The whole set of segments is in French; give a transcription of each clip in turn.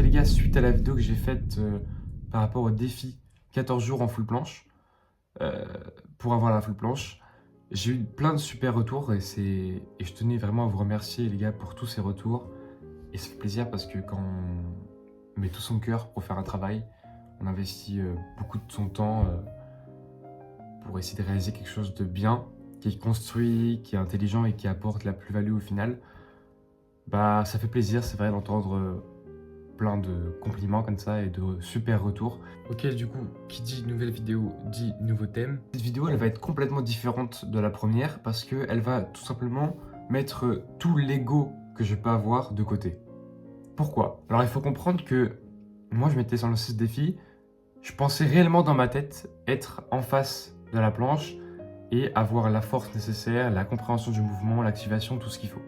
les gars, suite à la vidéo que j'ai faite par rapport au défi 14 jours en full planche, euh, pour avoir la full planche, j'ai eu plein de super retours et je tenais vraiment à vous remercier les gars pour tous ces retours. Et ça fait plaisir parce que quand on met tout son cœur pour faire un travail, on investit beaucoup de son temps pour essayer de réaliser quelque chose de bien, qui est construit, qui est intelligent et qui apporte la plus-value au final. Bah ça fait plaisir, c'est vrai d'entendre plein de compliments comme ça et de super retours. Ok, du coup, qui dit nouvelle vidéo dit nouveau thème. Cette vidéo, elle va être complètement différente de la première parce qu'elle va tout simplement mettre tout l'ego que je peux avoir de côté. Pourquoi? Alors il faut comprendre que moi je m'étais lancé ce défi, je pensais réellement dans ma tête être en face de la planche et avoir la force nécessaire, la compréhension du mouvement, l'activation, tout ce qu'il faut.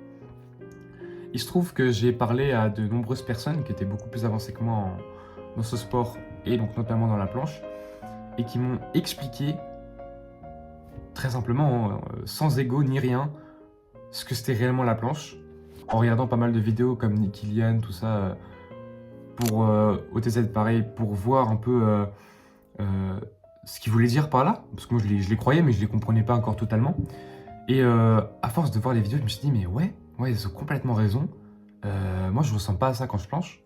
Il se trouve que j'ai parlé à de nombreuses personnes qui étaient beaucoup plus avancées que moi dans ce sport et donc notamment dans la planche et qui m'ont expliqué très simplement, sans ego ni rien, ce que c'était réellement la planche en regardant pas mal de vidéos comme Nicky Lian, tout ça, pour OTZ pareil, pour voir un peu ce qu'il voulait dire par là, parce que moi je les croyais mais je les comprenais pas encore totalement. Et à force de voir les vidéos, je me suis dit mais ouais, ils ont complètement raison. Moi je ressens pas ça quand je planche.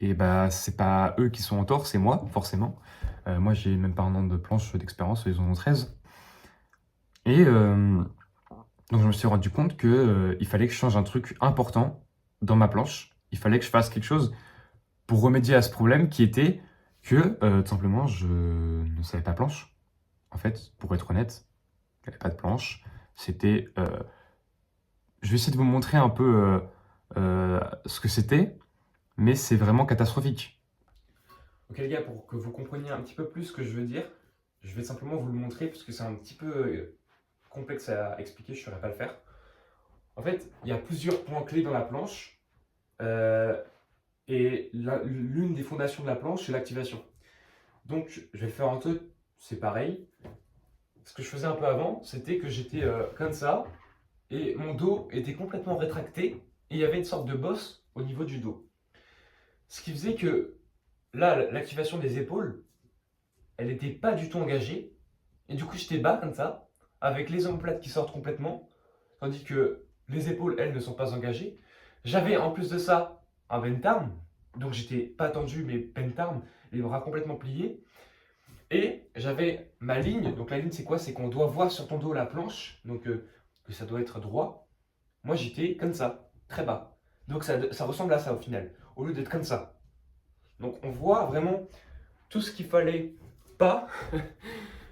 Et bah c'est pas eux qui sont en tort, c'est moi, forcément. Moi j'ai même pas un an de planche d'expérience, ils en ont 13. Et donc je me suis rendu compte que il fallait que je change un truc important dans ma planche. Il fallait que je fasse quelque chose pour remédier à ce problème qui était que tout simplement je ne savais pas planche. En fait, pour être honnête, il n'y avait pas de planche. C'était... je vais essayer de vous montrer un peu ce que c'était, mais c'est vraiment catastrophique. Ok les gars, pour que vous compreniez un petit peu plus ce que je veux dire, je vais simplement vous le montrer parce que c'est un petit peu complexe à expliquer, je ne saurais pas le faire. En fait, il y a plusieurs points clés dans la planche euh, et l'une des fondations de la planche, c'est l'activation. Donc, je vais le faire en deux, c'est pareil. Ce que je faisais un peu avant, c'était que j'étais comme ça et mon dos était complètement rétracté et il y avait une sorte de bosse au niveau du dos. Ce qui faisait que là, l'activation des épaules, elle n'était pas du tout engagée. Et du coup, j'étais bas comme ça, avec les omoplates qui sortent complètement, tandis que les épaules, elles, ne sont pas engagées. J'avais en plus de ça un bent arm, donc j'étais pas tendu, mais bent arm, les bras complètement pliés. Et j'avais ma ligne, donc la ligne c'est quoi? C'est qu'on doit voir sur ton dos la planche, donc que ça doit être droit. Moi j'étais comme ça, très bas. Donc ça ressemble à ça au final, au lieu d'être comme ça. Donc on voit vraiment tout ce qu'il fallait pas,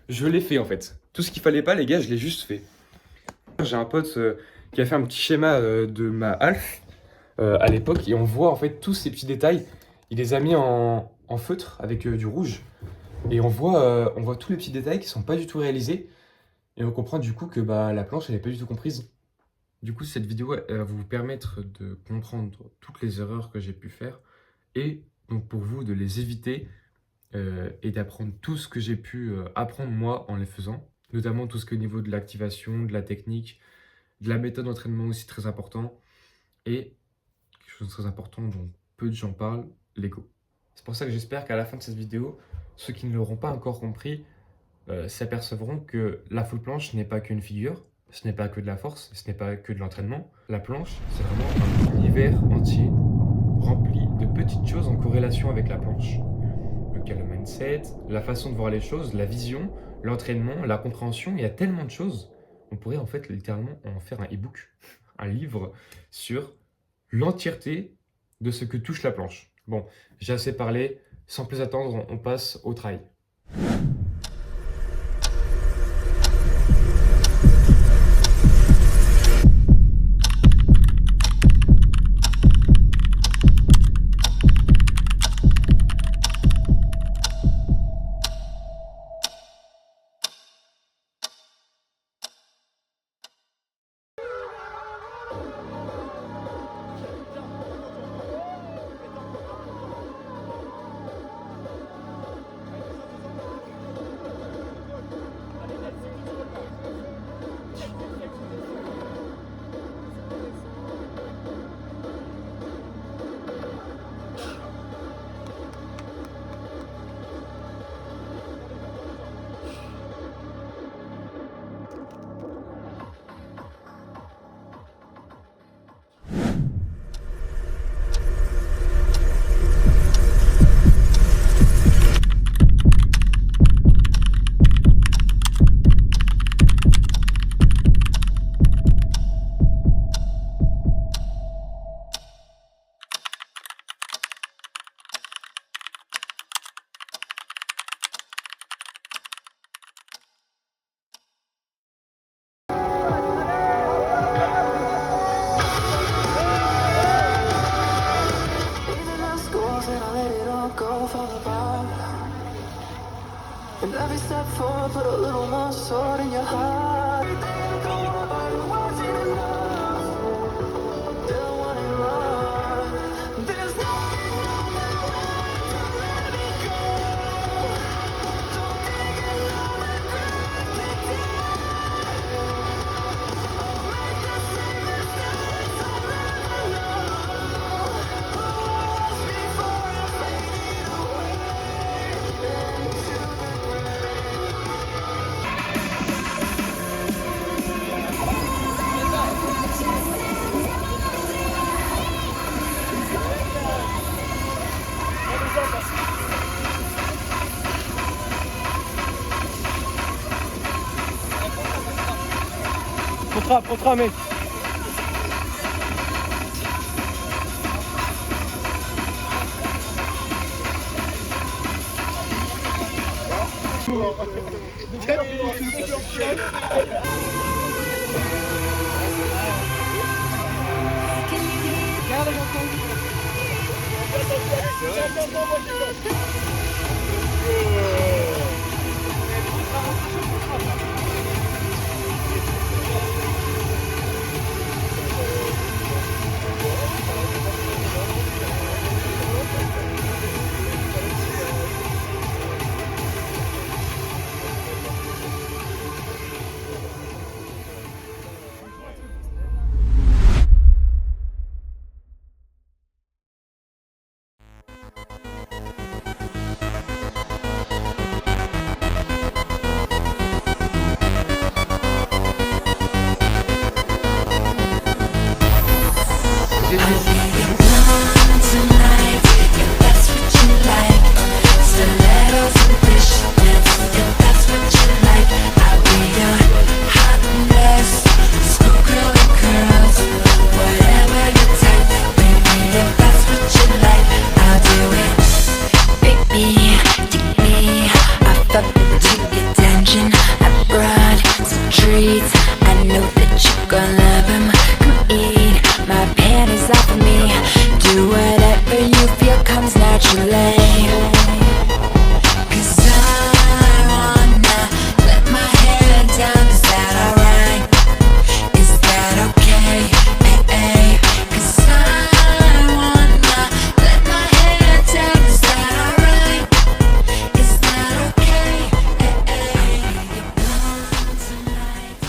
je l'ai fait en fait. Tout ce qu'il fallait pas les gars, je l'ai juste fait. J'ai un pote qui a fait un petit schéma de ma half à l'époque et on voit en fait tous ces petits détails. Il les a mis en feutre avec du rouge et on voit tous les petits détails qui sont pas du tout réalisés et on comprend du coup que bah, la planche elle est pas du tout comprise. Du coup cette vidéo elle va vous permettre de comprendre toutes les erreurs que j'ai pu faire et donc pour vous de les éviter et d'apprendre tout ce que j'ai pu apprendre moi en les faisant, notamment tout ce qui est au niveau de l'activation, de la technique, de la méthode d'entraînement aussi très important, et quelque chose de très important dont peu de gens parlent, l'ego. C'est pour ça que j'espère qu'à la fin de cette vidéo, ceux qui ne l'auront pas encore compris s'apercevront que la full planche n'est pas qu'une figure, ce n'est pas que de la force, ce n'est pas que de l'entraînement. La planche, c'est vraiment un univers entier rempli de petites choses en corrélation avec la planche. Donc il y a le mindset, la façon de voir les choses, la vision, l'entraînement, la compréhension, il y a tellement de choses. On pourrait en fait littéralement en faire un e-book, un livre sur l'entièreté de ce que touche la planche. Bon, j'ai assez parlé, sans plus attendre, on passe au travail. before, put a little more sword in your heart. Everything going wasn't enough. Still wanting more. There's nothing on the way to let me go. Don't think it, no regret it today. I'll make the same mistakes I'll never know. Who I was before I faded away into the gray. Contrat, mec. I know that you're gonna love him. Come eat my panties off of me. Do whatever you feel comes naturally. 'Cause I wanna let my hair down. Is that alright? Is that okay? Hey, hey. 'Cause I wanna let my hair down. Is that alright? Is that okay? Hey, hey. You're gone tonight.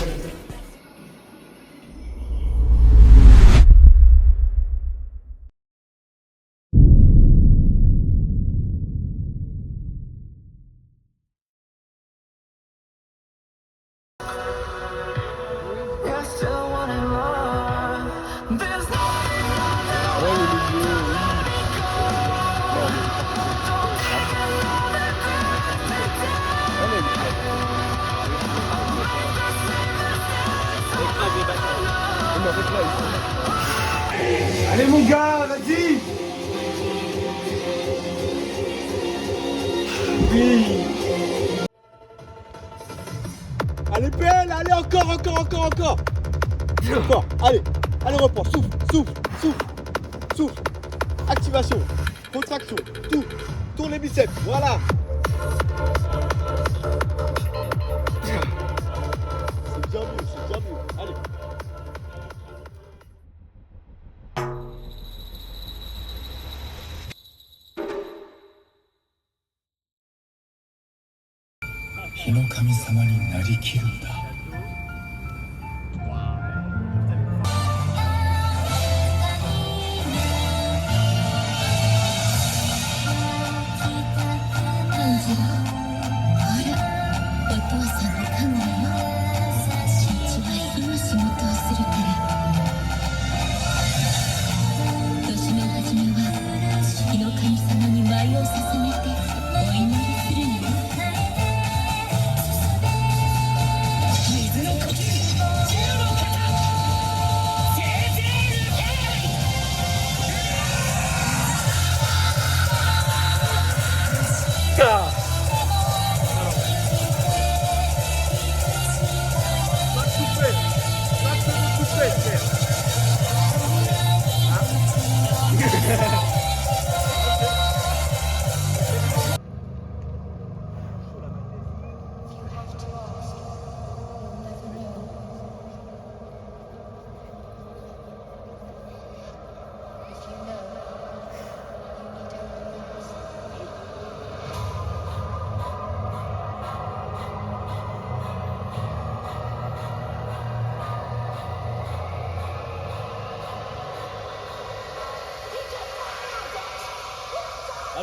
You're still wanting more. There's nothing on the way to let me go. Don't think it, no regret it today. I'll make the same mistakes I'll never know. Allez mon gars, vas-y. Oui. Allez belle, allez encore. Encore, allez, reprends, souffle. Activation, contraction, tout. Tourne les biceps, voilà. C'est bien mieux, allez.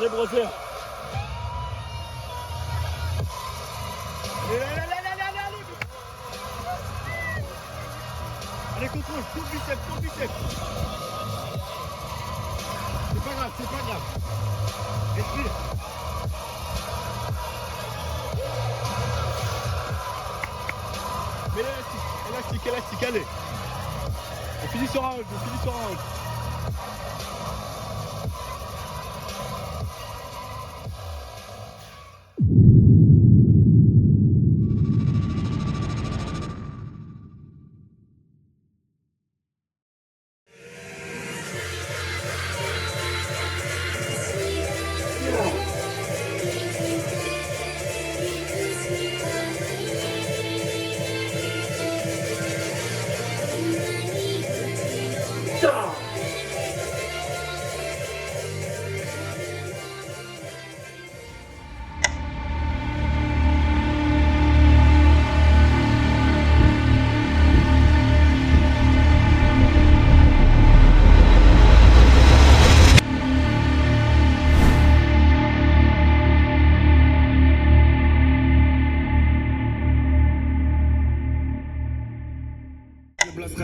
Allez, brother. Allez. Allez, contrôle, coupe biceps. C'est pas grave. Respire. Mais élastique, allez. On finit sur un hold.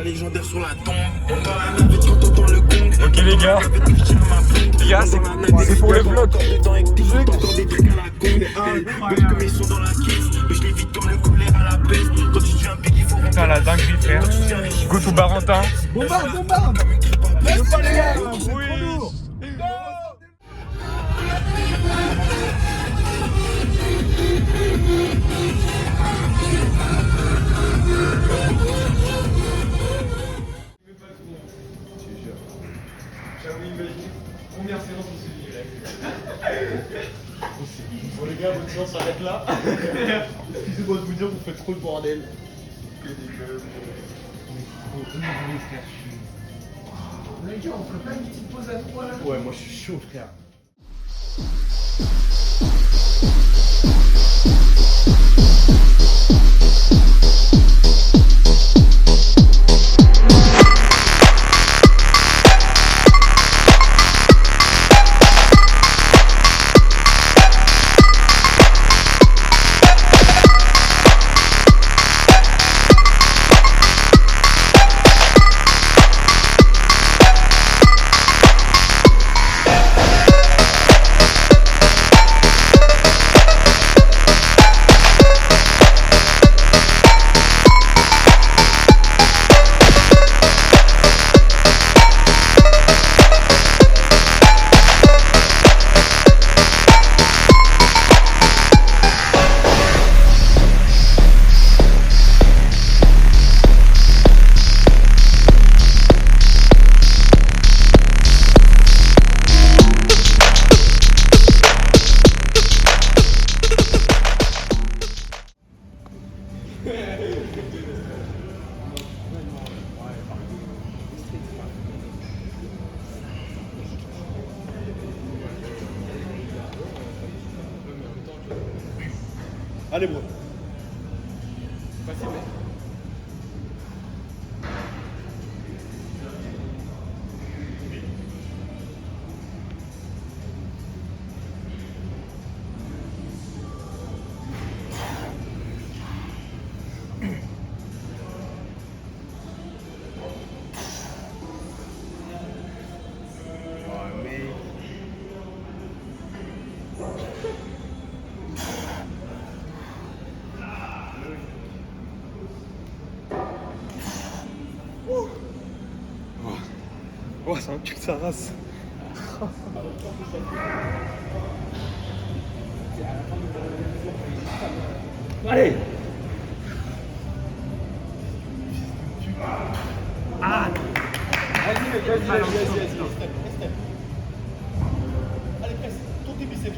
Légendaire sur la tombe. On va la navette quand on entend le gong. Ok les gars, c'est pour le vlog. Putain la dinguerie frère. Go to Barentin. Bombarde. Laisse pas les gars, c'est trop lourd. Première séance de ce Bon les gars, votre séance s'arrête là. Excusez-moi de vous dire, vous faites trop le bordel. que des gueules. Les gars, on ferait pas une petite pause à 3 là? Ouais, moi je suis chaud, frère. Allez, bro. Oh, c'est un cul de sa race. Allez. Ah. Vas-y. Allez, presse. Tourne tes biceps.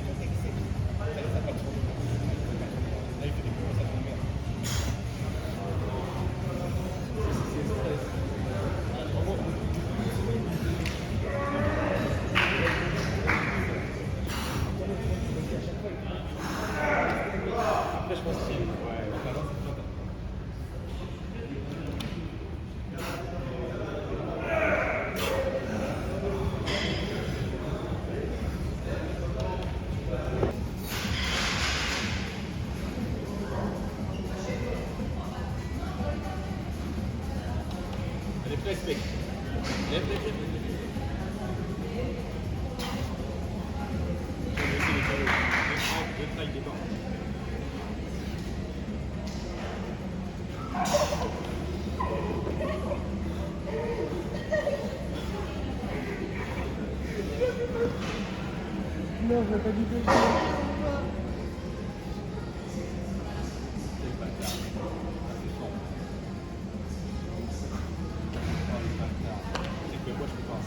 Allez, flex, mec. Lève, lève, lève. Le trail départ. Non, je l'ai pas dit que C'est que moi je peux pas.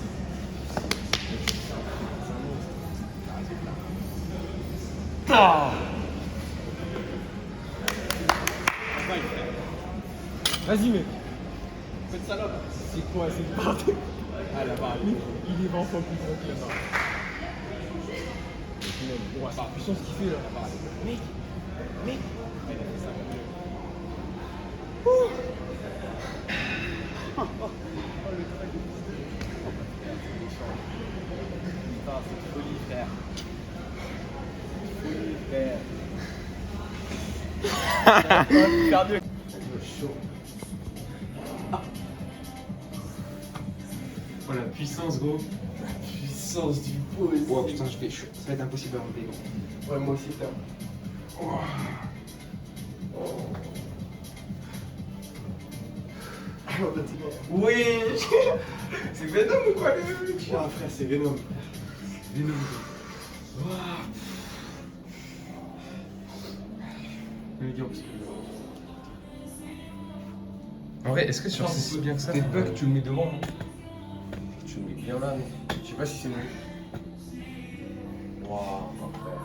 Vas-y, mec. Faites salope. C'est quoi? C'est pas. Ah là-bas, Il est 20 fois plus grand que là-bas. Ouais, c'est puissant ce qu'il fait là. Mec, mec. Il a fait ça. Putain, c'est folie, frère. Folie, frère. Cardio. Chaud. Oh la puissance, gros. Puissance du pose. Oh putain, je vais chaud. Ça va être impossible à enlever, gros. Ouais, moi aussi, frère. Oui. C'est Venom ou quoi, le mec? Ouais, frère, c'est Venom. Venom. En vrai, est-ce que sur c'est si bien que ça? Tes bugs, tu le mets devant, non? Tu le mets bien là, mais je sais pas si c'est mieux. Waouh, frère.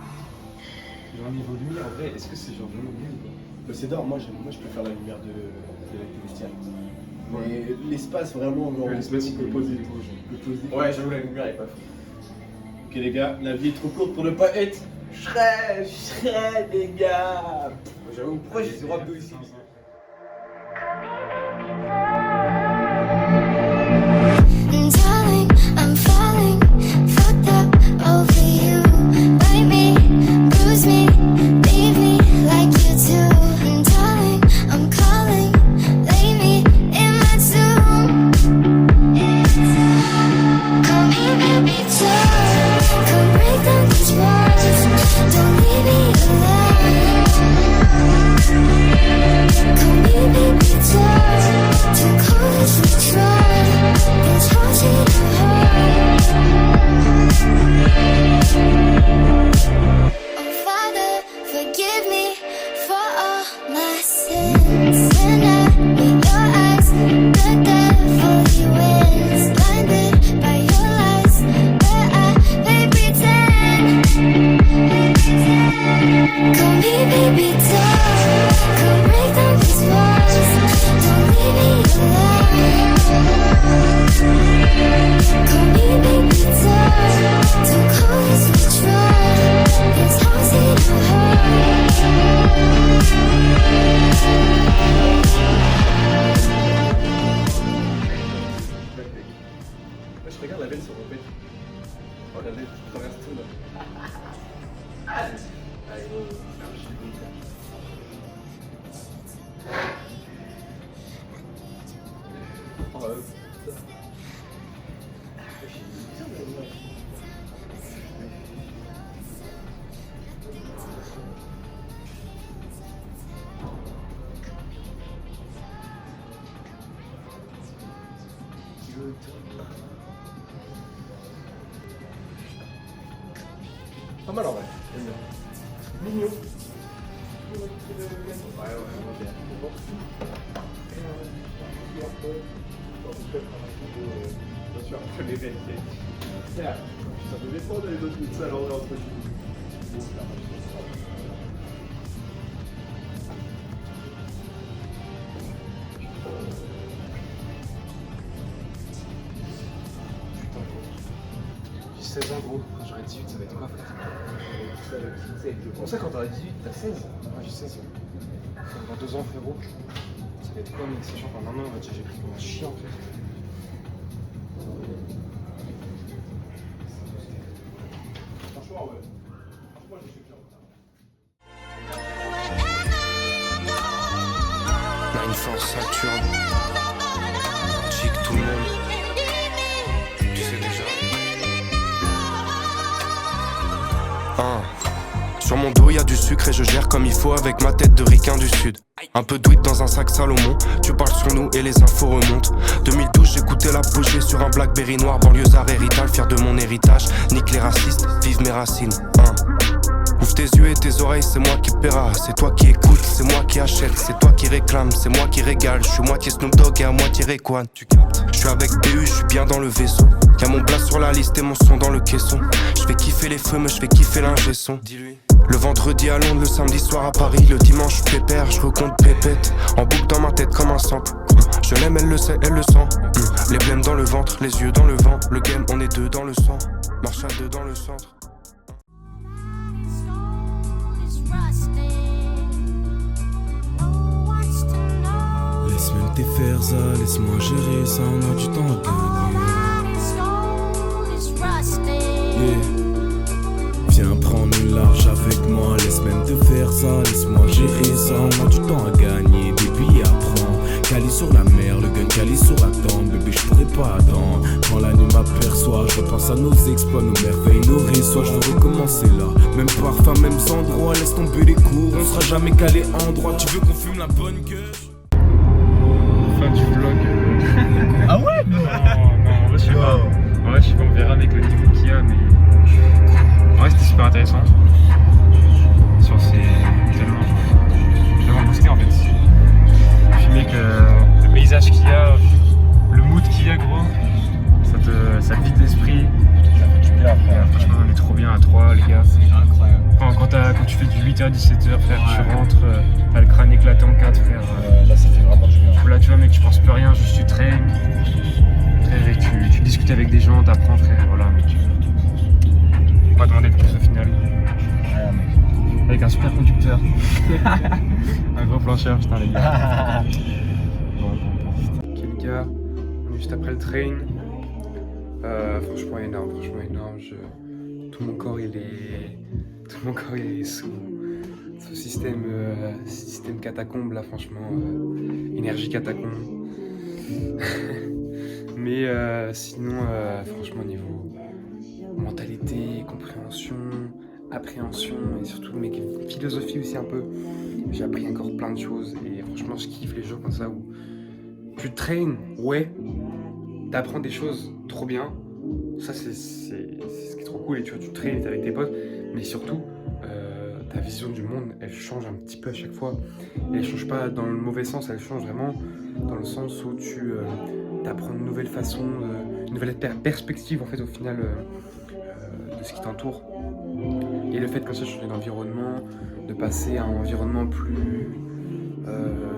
Genre niveau lumière, en vrai, est-ce que c'est genre vraiment mieux ou pas? Le Cédar, moi je préfère la lumière de la bestiale. Mais l'espace vraiment, genre, Ouais, l'espace, on peut il est poser. beau. On peut poser. Ouais, j'avoue, la lumière est pas fou. Ok, les gars, la vie est trop courte pour ne pas être. Je serais, les gars. J'avoue, pourquoi j'ai 0 abdos ici? Darling, I'm falling, fucked up over you. Bite me, bruise me, leave me like you do. Darling, I'm calling, lay me in my tomb. Come here, baby, come break down these walls. Don't leave me alone. Come here, baby, too cold as we try. It's hard to Oh, Father, forgive me for all my sins. When I meet your eyes, the devil he wins. Blinded by your lies, where I play pretend. Come here, baby, come break down these walls. Don't leave me alone. Come here, baby, too cold as we try. It's hard to Moi, je regarde la veine sur mon père. Oh, la veine qui traverse tout là. Allez, oh, pas mal en vrai. J'aime bien. Mignon. Ouais, bien. Bien sûr, après les veines. Ça peut dépendre les autres médecins alors entre nous. J'ai 16 ans, gros. Quand j'aurai 18, ça va être quoi, frère? On sait quand t'auras 18, t'as 16. Moi j'ai 16 ans. Dans 2 ans, frérot. Ça va être quoi, mec? Sachant qu'en un an, j'ai pris comme un chien, en fait. Franchement, ouais. Franchement, j'ai fait bien. On a une force Saturne. Chic tout Sur mon dos y a du sucre et je gère comme il faut avec ma tête de ricain du sud. Un peu d'huile dans un sac Salomon. Tu parles sur nous et les infos remontent. 2012 j'écoutais l'apogée sur un Blackberry noir. Banlieusard héritage, fier de mon héritage. Nique les racistes, vive mes racines. Ouvre tes yeux et tes oreilles, c'est moi qui paiera. C'est toi qui écoute, c'est moi qui achète. C'est toi qui réclame, c'est moi qui régale. Je suis moitié Snoop Dogg et à moitié Rayquan. Tu captes? Je suis avec BU, je suis bien dans le vaisseau. Y'a mon blast sur la liste et mon son dans le caisson. Je fais kiffer les feux, mais je fais kiffer l'ingé son. Dis-lui. Le vendredi à Londres, le samedi soir à Paris. Le dimanche pépère, je recompte pépette. En boucle dans ma tête comme un sample. Je l'aime, elle le sait, elle le sent. Les blêmes dans le ventre, les yeux dans le vent. Le game, on est deux dans le sang. Marche à deux dans le centre. Laisse même tes faire ça, laisse-moi gérer ça, on a du temps à gagner. Yeah. Viens prendre une large avec moi, laisse même te faire ça, laisse-moi gérer ça, on a du temps à gagner, baby apprends. Cali sur la mer, le gun cali sur la tente, bébé je pourrais pas attendre. Quand la nuit m'aperçoit, je repense à nos exploits, nos merveilles, nos réseaux, je veux recommencer là. Même parfum, même endroit, laisse tomber les cours, on sera jamais calé en droit. Tu veux qu'on fume la bonne gueule? Fin du vlog. Ah ouais? Non, en vrai, je sais pas. En vrai, je sais pas, on verra avec le niveau qu'il y a, mais. En vrai, c'était super intéressant. Sur ces. Tellement boosté en fait. Puis, mec, le paysage qu'il y a, le mood qu'il y a, gros, ça te vide l'esprit. Franchement, on est trop bien à 3, les gars. C'est incroyable. Quand tu fais du 8h-17h, frère, tu rentres, t'as le crâne éclaté en 4, frère. Là, ça fait vraiment du bien. Là, tu vois, mec, tu penses plus à rien, juste tu traînes. Frère, et tu discutes avec des gens, t'apprends, frère, voilà, mec. On va demander de plus au final. Ouais, mec. Avec un super conducteur. Un gros plancheur, putain, les gars. Bon. Ok, les gars, on est juste après le train. Franchement énorme. Tout mon corps il est sous système catacombe là, franchement, énergie catacombe. Mais sinon, franchement, niveau mentalité, compréhension, appréhension et surtout mec, philosophie aussi un peu, j'ai appris encore plein de choses et franchement je kiffe les jours comme ça où tu traînes, ouais, t'apprends des choses trop bien. Ça, c'est ce qui est trop cool. Et tu vois, tu traînes, t'es avec tes potes, mais surtout, ta vision du monde, elle change un petit peu à chaque fois. Et elle change pas dans le mauvais sens, elle change vraiment dans le sens où tu apprends une nouvelle façon, une nouvelle perspective en fait au final de ce qui t'entoure. Et le fait comme ça de changer d'environnement, de passer à un environnement plus,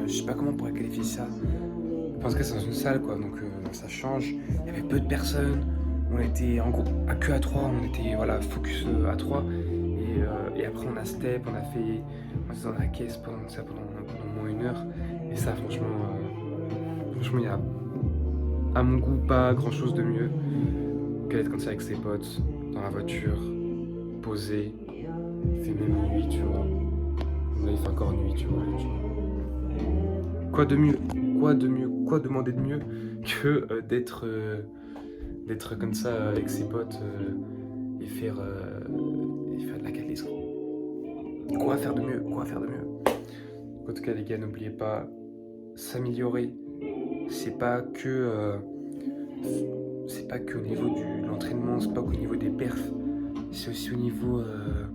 je sais pas comment on pourrait qualifier ça. Je pense que c'est dans une salle quoi, donc ça change. Il y avait peu de personnes. On était en gros à que à 3, on était voilà, focus à 3 et après on a step, on était dans la caisse pendant au moins 1 heure et ça franchement il y a à mon goût pas grand chose de mieux qu'être comme ça avec ses potes, dans la voiture, posé, il fait même nuit tu vois, là il fait encore nuit tu vois, quoi de mieux, quoi demander de mieux que d'être comme ça avec ses potes et faire de la calisse. Quoi faire de mieux? En tout cas les gars, n'oubliez pas, s'améliorer, c'est pas que au niveau de l'entraînement, c'est pas qu'au niveau des perfs, c'est aussi au niveau de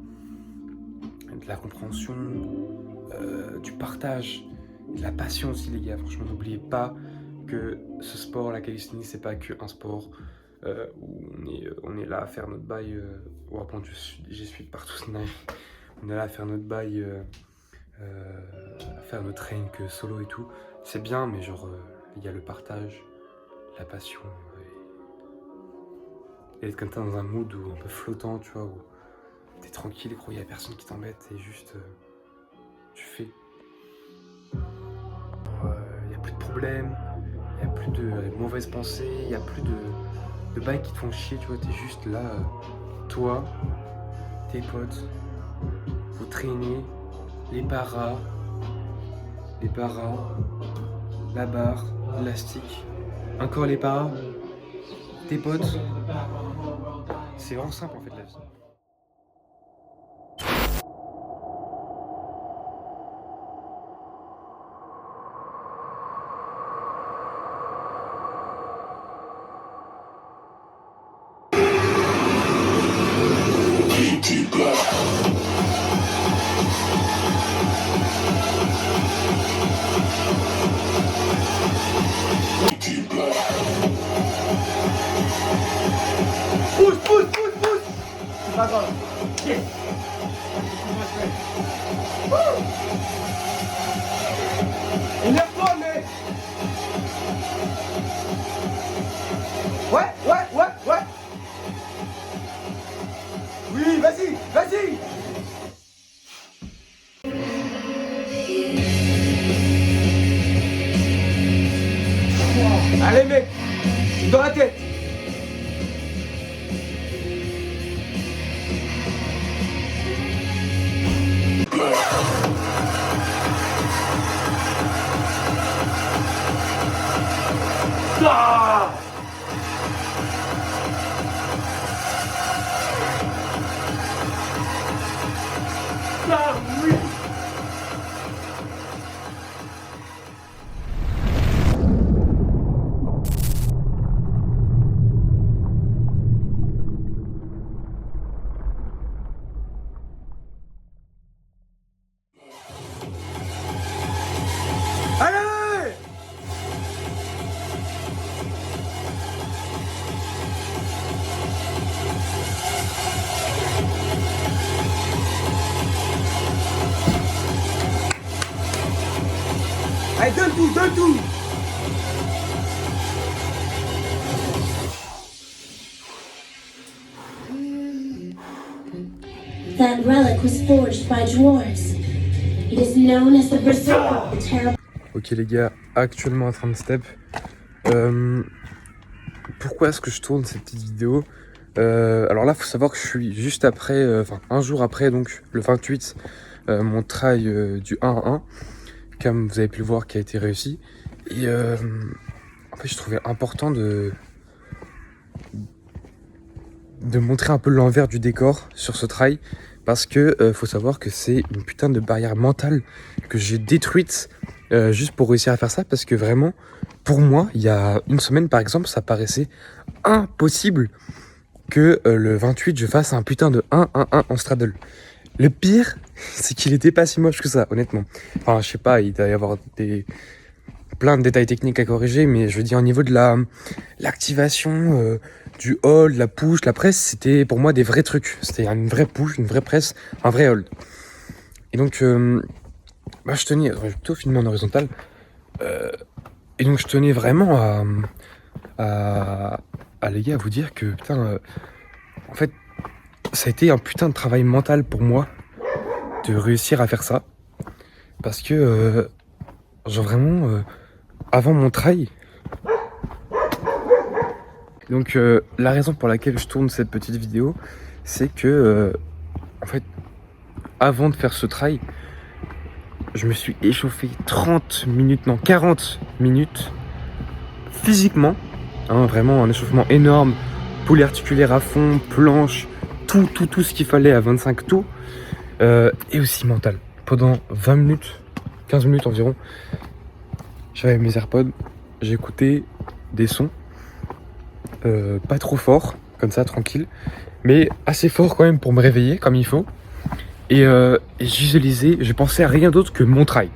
la compréhension, du partage, de la passion aussi les gars. Franchement, n'oubliez pas que ce sport, la calisthénie, c'est pas qu'un sport où on est là à faire notre bail. Bon, j'essuie partout ce knife. On est là à faire notre bail, à faire notre train que solo et tout. C'est bien, mais genre, il y a le partage, la passion. Et être comme ça dans un mood où un peu flottant, tu vois, où t'es tranquille, gros, il y a personne qui t'embête, et juste, tu fais. Il y a plus de problèmes, il y a plus de mauvaises pensées, il y a plus de bails qui te font chier, tu vois, t'es juste là, toi, tes potes, vous traînez, les paras, la barre, l'élastique, encore les paras, tes potes. C'est vraiment simple en fait la vie. c'est pas grave. Yes. Énerve-toi, mec. Ouais. Oui, vas-y. Allez, mec, dans la tête. Ah! Ah oui! Allez! Allez, donne tout! That relic was forged by dwarves. It is known as the Berserker, the terrible. Ok les gars, actuellement en train de step. Pourquoi est-ce que je tourne cette petite vidéo? Alors là, faut savoir que je suis juste après, enfin un jour après, donc le 28, mon trail du 1 à 1, comme vous avez pu le voir, qui a été réussi. Et en fait, je trouvais important de montrer un peu l'envers du décor sur ce trail, parce que faut savoir que c'est une putain de barrière mentale que j'ai détruite juste pour réussir à faire ça, parce que vraiment, pour moi, il y a une semaine par exemple, ça paraissait impossible que le 28 je fasse un putain de 1-1-1 en straddle. Le pire, c'est qu'il était pas si moche que ça, honnêtement. Enfin, je sais pas, il doit y avoir plein de détails techniques à corriger, mais je veux dire, au niveau de l'activation, du hold, la push, la presse, c'était pour moi des vrais trucs. C'était une vraie push, une vraie presse, un vrai hold. Et donc, je tenais, je vais plutôt filmer en horizontal, et donc je tenais vraiment à les gars, à vous dire que, putain, en fait, ça a été un putain de travail mental pour moi de réussir à faire ça. Parce que, genre vraiment, avant mon trail, donc la raison pour laquelle je tourne cette petite vidéo, c'est que, en fait, avant de faire ce trail, je me suis échauffé 40 minutes physiquement, hein, vraiment un échauffement énorme, poulie articulaire à fond, planche, tout ce qu'il fallait à 25 tours, et aussi mental. Pendant 20 minutes, 15 minutes environ, j'avais mes AirPods, j'écoutais des sons, pas trop forts, comme ça, tranquille, mais assez forts quand même pour me réveiller comme il faut. Et je visualisais, je pensais à rien d'autre que mon trail.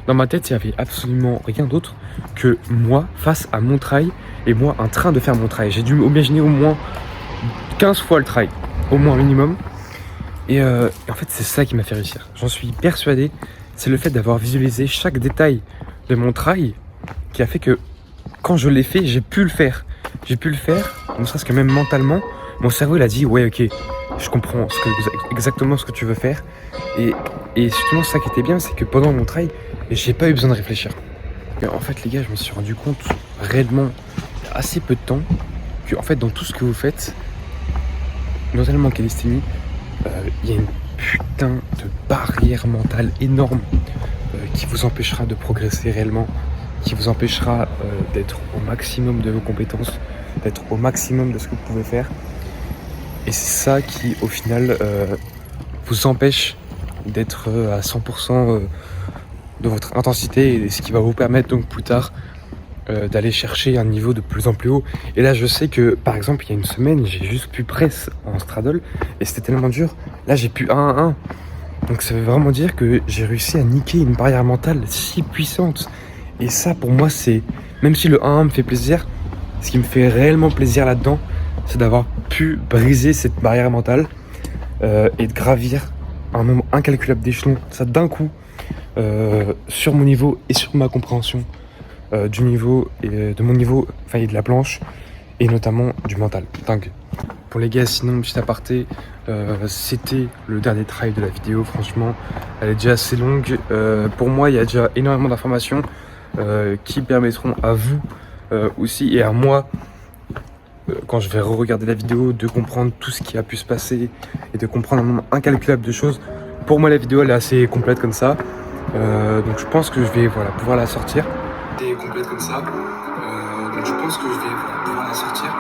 Dans ma tête, il n'y avait absolument rien d'autre que moi face à mon trail et moi en train de faire mon trail. J'ai dû m'imaginer au moins 15 fois le trail, au moins minimum. Et en fait, c'est ça qui m'a fait réussir. J'en suis persuadé. C'est le fait d'avoir visualisé chaque détail de mon trail qui a fait que quand je l'ai fait, j'ai pu le faire. J'ai pu le faire, ne serait-ce que même mentalement. Mon cerveau, il a dit, ouais, ok, je comprends exactement ce que tu veux faire. Et justement, ça qui était bien, c'est que pendant mon trail, j'ai pas eu besoin de réfléchir. Et en fait, les gars, je me suis rendu compte réellement, il y a assez peu de temps, que en fait, dans tout ce que vous faites, notamment en calisthénie, il y a une putain de barrière mentale énorme qui vous empêchera de progresser réellement, qui vous empêchera d'être au maximum de vos compétences, d'être au maximum de ce que vous pouvez faire. Et c'est ça qui, au final, vous empêche d'être à 100% de votre intensité, et ce qui va vous permettre donc plus tard d'aller chercher un niveau de plus en plus haut. Et là, je sais que, par exemple, il y a une semaine, j'ai juste pu presse en straddle, et c'était tellement dur. Là, j'ai pu 1-1-1. Donc ça veut vraiment dire que j'ai réussi à niquer une barrière mentale si puissante. Et ça, pour moi, c'est... Même si le 1-1 me fait plaisir, ce qui me fait réellement plaisir là-dedans, c'est d'avoir pu briser cette barrière mentale et de gravir un nombre incalculable d'échelons, ça d'un coup, sur mon niveau et sur ma compréhension du niveau et de mon niveau, enfin et de la planche, et notamment du mental. Dingue. Pour les gars, sinon, petit aparté, c'était le dernier try de la vidéo. Franchement, elle est déjà assez longue. Pour moi, il y a déjà énormément d'informations qui permettront à vous aussi et à moi, quand je vais re-regarder la vidéo, de comprendre tout ce qui a pu se passer et de comprendre un nombre incalculable de choses. Pour moi, la vidéo, elle est assez complète comme ça. Donc je pense que je vais pouvoir la sortir. Elle est complète comme ça. Donc je pense que je vais pouvoir la sortir.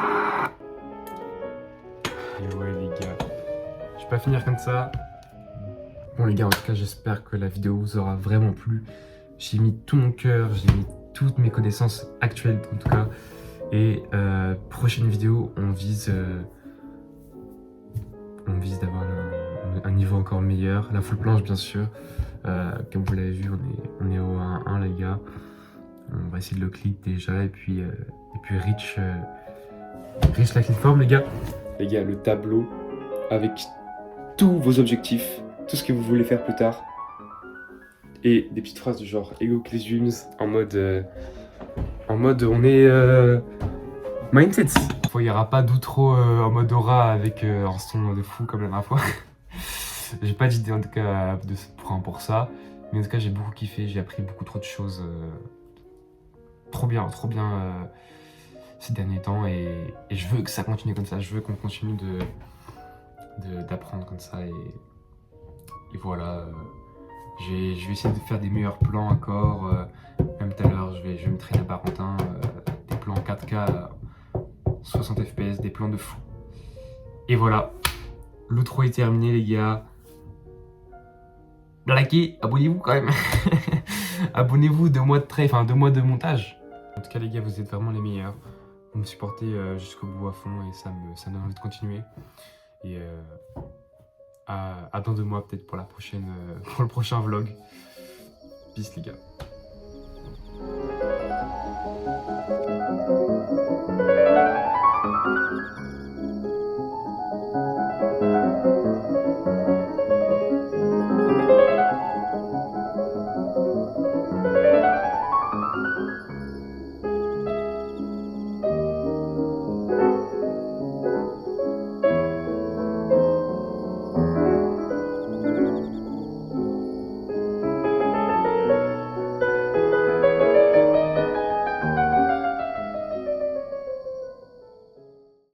Et ouais les gars, je vais pas finir comme ça. Bon les gars, en tout cas j'espère que la vidéo vous aura vraiment plu. J'ai mis tout mon cœur, j'ai mis toutes mes connaissances actuelles en tout cas. Et prochaine vidéo, on vise d'avoir un niveau encore meilleur. La full planche bien sûr. Comme vous l'avez vu, on est au 1-1 les gars. On va essayer de le clic déjà et puis Rich la clean form les gars. Les gars, le tableau avec tous vos objectifs, tout ce que vous voulez faire plus tard. Et des petites phrases du genre Ego Clean Dreams en mode on est mindset. Il n'y aura pas d'outro en mode aura avec un son de fou comme la dernière fois. J'ai pas d'idée en tout cas de ce point pour ça. Mais en tout cas j'ai beaucoup kiffé, j'ai appris beaucoup trop de choses. Trop bien ces derniers temps et je veux que ça continue comme ça. Je veux qu'on continue d'apprendre comme ça et voilà. Je vais essayer de faire des meilleurs plans encore. Même tout à l'heure, je vais me traîner à Barentin. Des plans 4K, 60 FPS, des plans de fou. Et voilà. L'outro est terminé, les gars. Likez, abonnez-vous quand même. Abonnez-vous, 2 mois de trait, enfin 2 mois de montage. En tout cas, les gars, vous êtes vraiment les meilleurs. Vous me supportez jusqu'au bout à fond et ça me donne envie de continuer. Et à dans 2 mois peut-être pour le prochain vlog. Peace les gars.